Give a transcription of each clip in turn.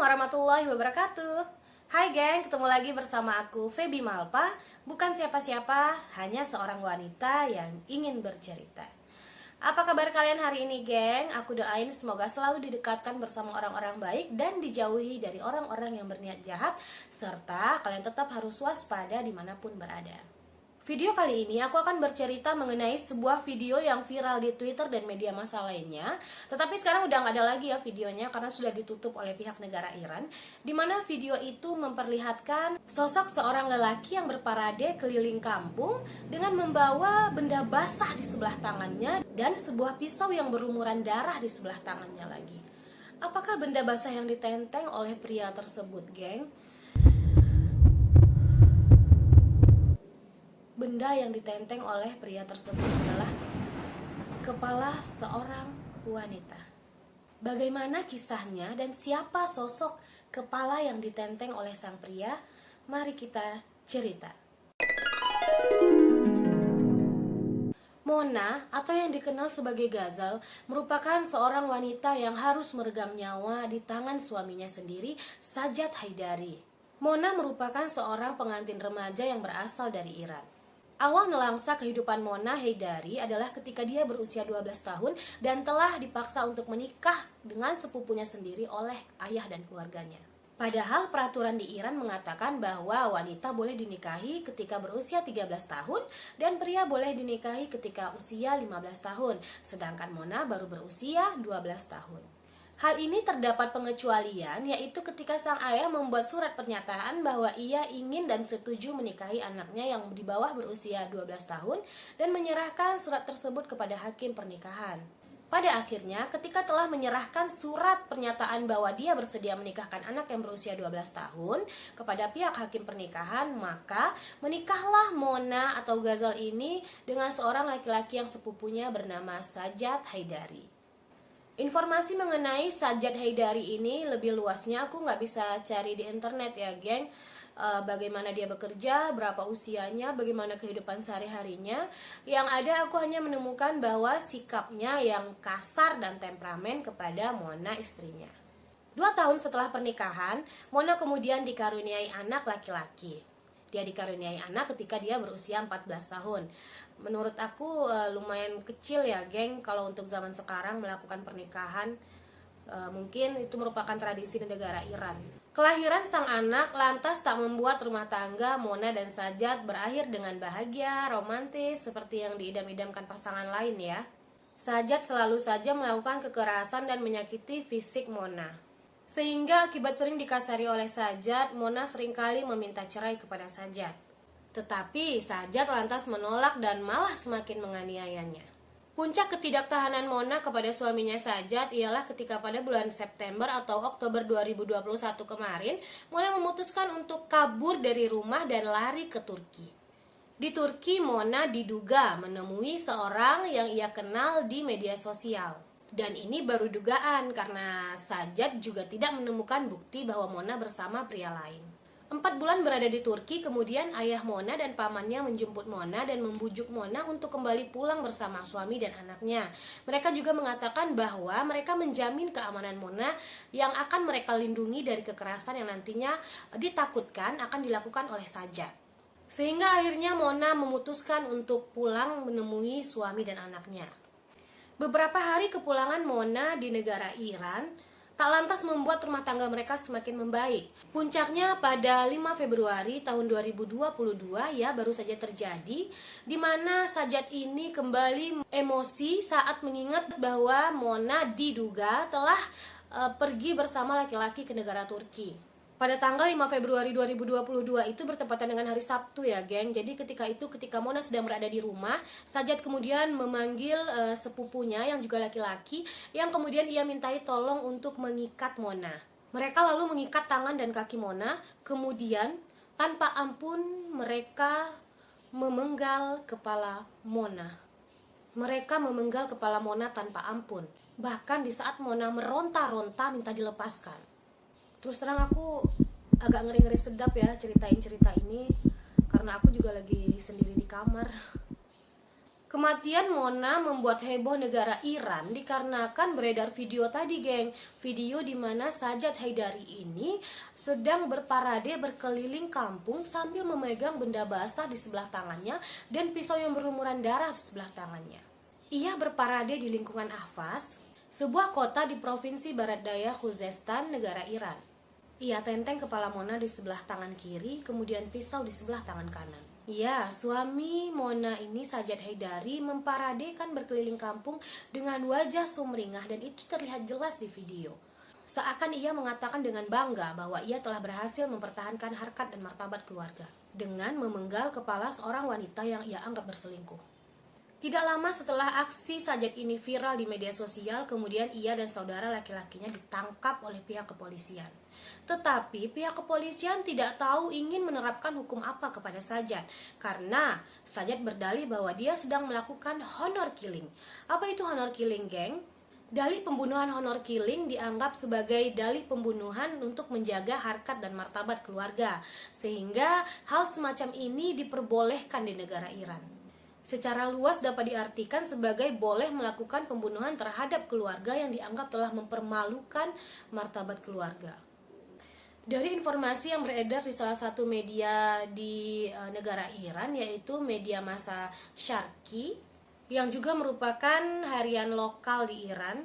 warahmatullahi wabarakatuh. Hai geng, ketemu lagi bersama aku Feby Malpa. Bukan siapa-siapa, hanya seorang wanita yang ingin bercerita. Apa kabar kalian hari ini geng? Aku doain semoga selalu didekatkan bersama orang-orang baik dan dijauhi dari orang-orang yang berniat jahat, serta kalian tetap harus waspada dimanapun berada. Video kali ini aku akan bercerita mengenai sebuah video yang viral di Twitter dan media massa lainnya. Tetapi sekarang udah nggak ada lagi ya videonya karena sudah ditutup oleh pihak negara Iran. Dimana video itu memperlihatkan sosok seorang lelaki yang berparade keliling kampung dengan membawa benda basah di sebelah tangannya dan sebuah pisau yang berlumuran darah di sebelah tangannya lagi. Apakah benda basah yang ditenteng oleh pria tersebut, geng? Benda yang ditenteng oleh pria tersebut adalah kepala seorang wanita. Bagaimana kisahnya dan siapa sosok kepala yang ditenteng oleh sang pria? Mari kita cerita. Mona atau yang dikenal sebagai Ghazal merupakan seorang wanita yang harus meregang nyawa di tangan suaminya sendiri, Sajjad Haidari. Mona merupakan seorang pengantin remaja yang berasal dari Iran. Awal nelangsa kehidupan Mona Haidari adalah ketika dia berusia 12 tahun dan telah dipaksa untuk menikah dengan sepupunya sendiri oleh ayah dan keluarganya. Padahal peraturan di Iran mengatakan bahwa wanita boleh dinikahi ketika berusia 13 tahun dan pria boleh dinikahi ketika usia 15 tahun, sedangkan Mona baru berusia 12 tahun. Hal ini terdapat pengecualian, yaitu ketika sang ayah membuat surat pernyataan bahwa ia ingin dan setuju menikahi anaknya yang di bawah berusia 12 tahun dan menyerahkan surat tersebut kepada hakim pernikahan. Pada akhirnya, ketika telah menyerahkan surat pernyataan bahwa dia bersedia menikahkan anak yang berusia 12 tahun kepada pihak hakim pernikahan, maka menikahlah Mona atau Ghazal ini dengan seorang laki-laki yang sepupunya bernama Sajjad Haidari. Informasi mengenai Sajjad Haidari ini lebih luasnya aku nggak bisa cari di internet ya geng. Bagaimana dia bekerja, berapa usianya, bagaimana kehidupan sehari-harinya. Yang ada aku hanya menemukan bahwa sikapnya yang kasar dan temperamen kepada Mona istrinya. 2 tahun setelah pernikahan, Mona kemudian dikaruniai anak laki-laki. Dia dikaruniai anak ketika dia berusia 14 tahun. Menurut aku lumayan kecil ya geng kalau untuk zaman sekarang melakukan pernikahan. Mungkin itu merupakan tradisi di negara Iran. Kelahiran sang anak lantas tak membuat rumah tangga Mona dan Sajjad berakhir dengan bahagia, romantis seperti yang diidam-idamkan pasangan lain ya. Sajjad selalu saja melakukan kekerasan dan menyakiti fisik Mona. Sehingga akibat sering dikasari oleh Sajjad, Mona seringkali meminta cerai kepada Sajjad. Tetapi Sajjad lantas menolak dan malah semakin menganiayanya. Puncak ketidaktahanan Mona kepada suaminya Sajjad ialah ketika pada bulan September atau Oktober 2021 kemarin, Mona memutuskan untuk kabur dari rumah dan lari ke Turki. Di Turki, Mona diduga menemui seorang yang ia kenal di media sosial. Dan ini baru dugaan karena Sajjad juga tidak menemukan bukti bahwa Mona bersama pria lain. 4 bulan berada di Turki, kemudian ayah Mona dan pamannya menjemput Mona dan membujuk Mona untuk kembali pulang bersama suami dan anaknya. Mereka juga mengatakan bahwa mereka menjamin keamanan Mona yang akan mereka lindungi dari kekerasan yang nantinya ditakutkan akan dilakukan oleh Sajjad. Sehingga akhirnya Mona memutuskan untuk pulang menemui suami dan anaknya. Beberapa hari kepulangan Mona di negara Iran tak lantas membuat rumah tangga mereka semakin membaik. Puncaknya pada 5 Februari tahun 2022 ya baru saja terjadi, di mana Sajjad ini kembali emosi saat mengingat bahwa Mona diduga telah pergi bersama laki-laki ke negara Turki. Pada tanggal 5 Februari 2022 itu bertepatan dengan hari Sabtu ya geng. Jadi ketika Mona sedang berada di rumah, Sajjad kemudian memanggil sepupunya yang juga laki-laki, yang kemudian ia mintai tolong untuk mengikat Mona. Mereka lalu mengikat tangan dan kaki Mona, kemudian tanpa ampun mereka memenggal kepala Mona. Mereka memenggal kepala Mona tanpa ampun. Bahkan di saat Mona meronta-ronta minta dilepaskan. Terus terang aku agak ngeri-ngeri sedap ya ceritain cerita ini, karena aku juga lagi sendiri di kamar. Kematian Mona membuat heboh negara Iran dikarenakan beredar video tadi, geng. Video di mana Sajat Haidari ini sedang berparade berkeliling kampung sambil memegang benda basah di sebelah tangannya dan pisau yang berlumuran darah di sebelah tangannya. Ia berparade di lingkungan Ahvaz, sebuah kota di provinsi barat daya Khuzestan, negara Iran. Ia tenteng kepala Mona di sebelah tangan kiri, kemudian pisau di sebelah tangan kanan. Ya, suami Mona ini, Sajat Haidari, memparadekan berkeliling kampung dengan wajah sumringah dan itu terlihat jelas di video. Seakan ia mengatakan dengan bangga bahwa ia telah berhasil mempertahankan harkat dan martabat keluarga dengan memenggal kepala seorang wanita yang ia anggap berselingkuh. Tidak lama setelah aksi Sajat ini viral di media sosial, kemudian ia dan saudara laki-lakinya ditangkap oleh pihak kepolisian. Tetapi pihak kepolisian tidak tahu ingin menerapkan hukum apa kepada Sajat, karena Sajat berdalih bahwa dia sedang melakukan honor killing. Apa itu honor killing, geng? Dalih pembunuhan honor killing dianggap sebagai dalih pembunuhan untuk menjaga harkat dan martabat keluarga, sehingga hal semacam ini diperbolehkan di negara Iran. Secara luas dapat diartikan sebagai boleh melakukan pembunuhan terhadap keluarga yang dianggap telah mempermalukan martabat keluarga. Dari informasi yang beredar di salah satu media di negara Iran, yaitu media massa Sharqi, yang juga merupakan harian lokal di Iran,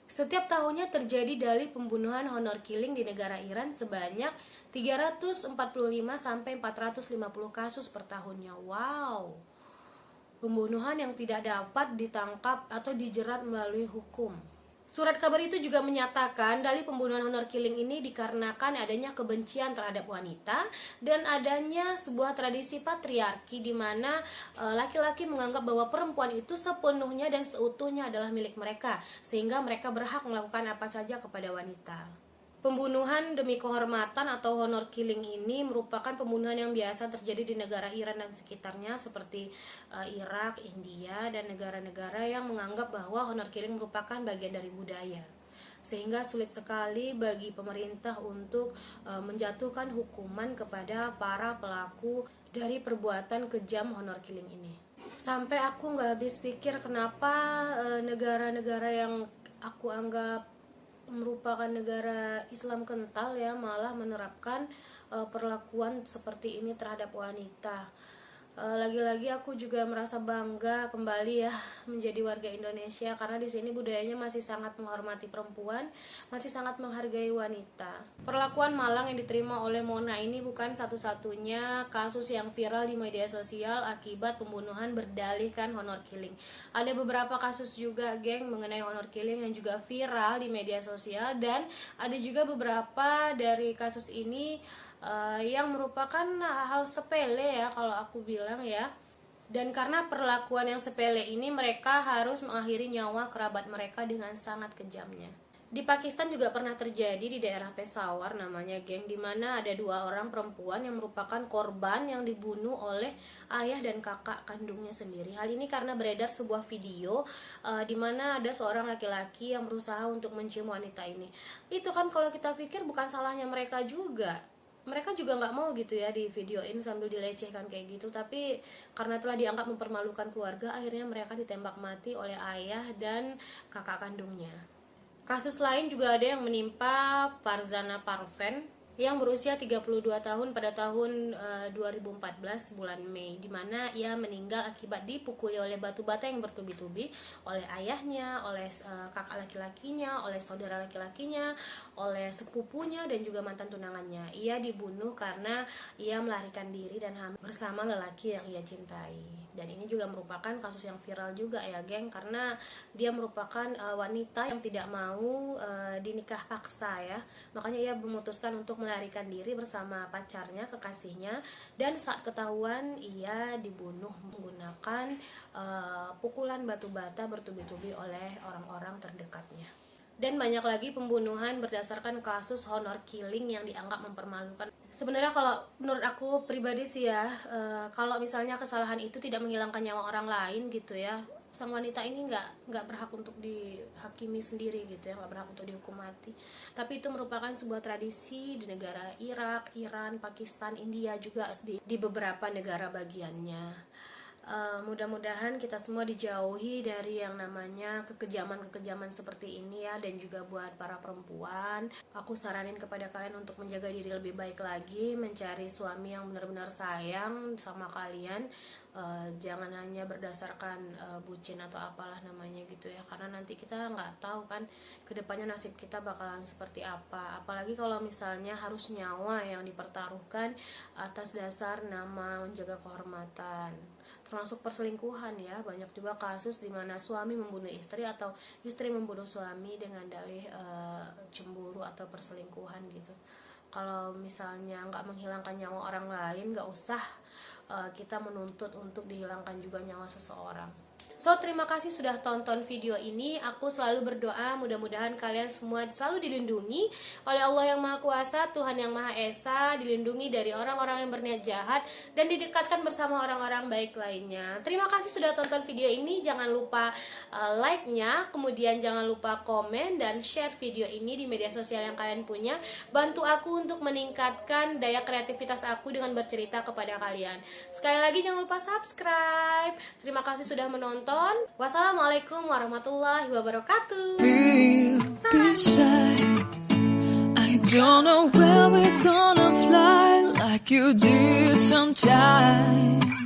setiap tahunnya terjadi dalih pembunuhan honor killing di negara Iran sebanyak 345 sampai 450 kasus per tahunnya. Wow. Pembunuhan yang tidak dapat ditangkap atau dijerat melalui hukum. Surat kabar itu juga menyatakan dalih pembunuhan honor killing ini dikarenakan adanya kebencian terhadap wanita dan adanya sebuah tradisi patriarki di mana laki-laki menganggap bahwa perempuan itu sepenuhnya dan seutuhnya adalah milik mereka, sehingga mereka berhak melakukan apa saja kepada wanita. Pembunuhan demi kehormatan atau honor killing ini merupakan pembunuhan yang biasa terjadi di negara Iran dan sekitarnya seperti Irak, India, dan negara-negara yang menganggap bahwa honor killing merupakan bagian dari budaya. Sehingga sulit sekali bagi pemerintah untuk menjatuhkan hukuman kepada para pelaku dari perbuatan kejam honor killing ini. Sampai aku nggak habis pikir kenapa negara-negara yang aku anggap merupakan negara Islam kental ya malah menerapkan perlakuan seperti ini terhadap wanita. Lagi-lagi aku juga merasa bangga kembali ya menjadi warga Indonesia karena di sini budayanya masih sangat menghormati perempuan, masih sangat menghargai wanita. Perlakuan malang yang diterima oleh Mona ini bukan satu-satunya kasus yang viral di media sosial akibat pembunuhan berdalihkan honor killing. Ada beberapa kasus juga, geng, mengenai honor killing yang juga viral di media sosial, dan ada juga beberapa dari kasus ini yang merupakan hal sepele ya kalau aku bilang ya. Dan karena perlakuan yang sepele ini mereka harus mengakhiri nyawa kerabat mereka dengan sangat kejamnya. Di Pakistan juga pernah terjadi di daerah Peshawar namanya, geng, di mana ada 2 orang perempuan yang merupakan korban yang dibunuh oleh ayah dan kakak kandungnya sendiri. Hal ini karena beredar sebuah video di mana ada seorang laki-laki yang berusaha untuk mencium wanita ini. Itu kan kalau kita pikir bukan salahnya mereka juga. Mereka juga nggak mau gitu ya di videoin sambil dilecehkan kayak gitu, tapi karena telah dianggap mempermalukan keluarga, akhirnya mereka ditembak mati oleh ayah dan kakak kandungnya. Kasus lain juga ada yang menimpa Farzana Parveen yang berusia 32 tahun pada tahun 2014 bulan Mei, di mana ia meninggal akibat dipukuli oleh batu bata yang bertubi-tubi oleh ayahnya, oleh kakak laki-lakinya, oleh saudara laki-lakinya, oleh sepupunya, dan juga mantan tunangannya. Ia dibunuh karena ia melarikan diri dan hamil bersama lelaki yang ia cintai. Dan ini juga merupakan kasus yang viral juga ya, geng, karena dia merupakan wanita yang tidak mau dinikah paksa ya. Makanya ia memutuskan untuk melarikan diri bersama pacarnya, kekasihnya, dan saat ketahuan ia dibunuh menggunakan pukulan batu bata bertubi-tubi oleh orang-orang terdekatnya. Dan banyak lagi pembunuhan berdasarkan kasus honor killing yang dianggap mempermalukan. Sebenarnya kalau menurut aku pribadi sih ya, kalau misalnya kesalahan itu tidak menghilangkan nyawa orang lain gitu ya, sang wanita ini nggak berhak untuk dihakimi sendiri gitu ya, nggak berhak untuk dihukum mati. Tapi itu merupakan sebuah tradisi di negara Irak, Iran, Pakistan, India juga di beberapa negara bagiannya. Mudah-mudahan kita semua dijauhi dari yang namanya kekejaman-kekejaman seperti ini ya. Dan juga buat para perempuan, aku saranin kepada kalian untuk menjaga diri lebih baik lagi, mencari suami yang benar-benar sayang sama kalian. Jangan hanya berdasarkan bucin atau apalah namanya gitu ya, karena nanti kita nggak tahu kan kedepannya nasib kita bakalan seperti apa. Apalagi kalau misalnya harus nyawa yang dipertaruhkan atas dasar nama menjaga kehormatan, termasuk perselingkuhan ya. Banyak juga kasus di mana suami membunuh istri atau istri membunuh suami dengan dalih cemburu atau perselingkuhan gitu. Kalau misalnya nggak menghilangkan nyawa orang lain, nggak usah kita menuntut untuk dihilangkan juga nyawa seseorang. So, terima kasih sudah tonton video ini. Aku selalu berdoa mudah-mudahan kalian semua selalu dilindungi oleh Allah yang Maha Kuasa, Tuhan yang Maha Esa, dilindungi dari orang-orang yang berniat jahat, dan didekatkan bersama orang-orang baik lainnya. Terima kasih sudah tonton video ini. Jangan lupa like-nya, kemudian jangan lupa komen dan share video ini di media sosial yang kalian punya. Bantu aku untuk meningkatkan daya kreativitas aku dengan bercerita kepada kalian. Sekali lagi jangan lupa subscribe. Terima kasih sudah menonton. Wassalamualaikum warahmatullahi wabarakatuh. I don't know where we're gonna fly like you did sometimes.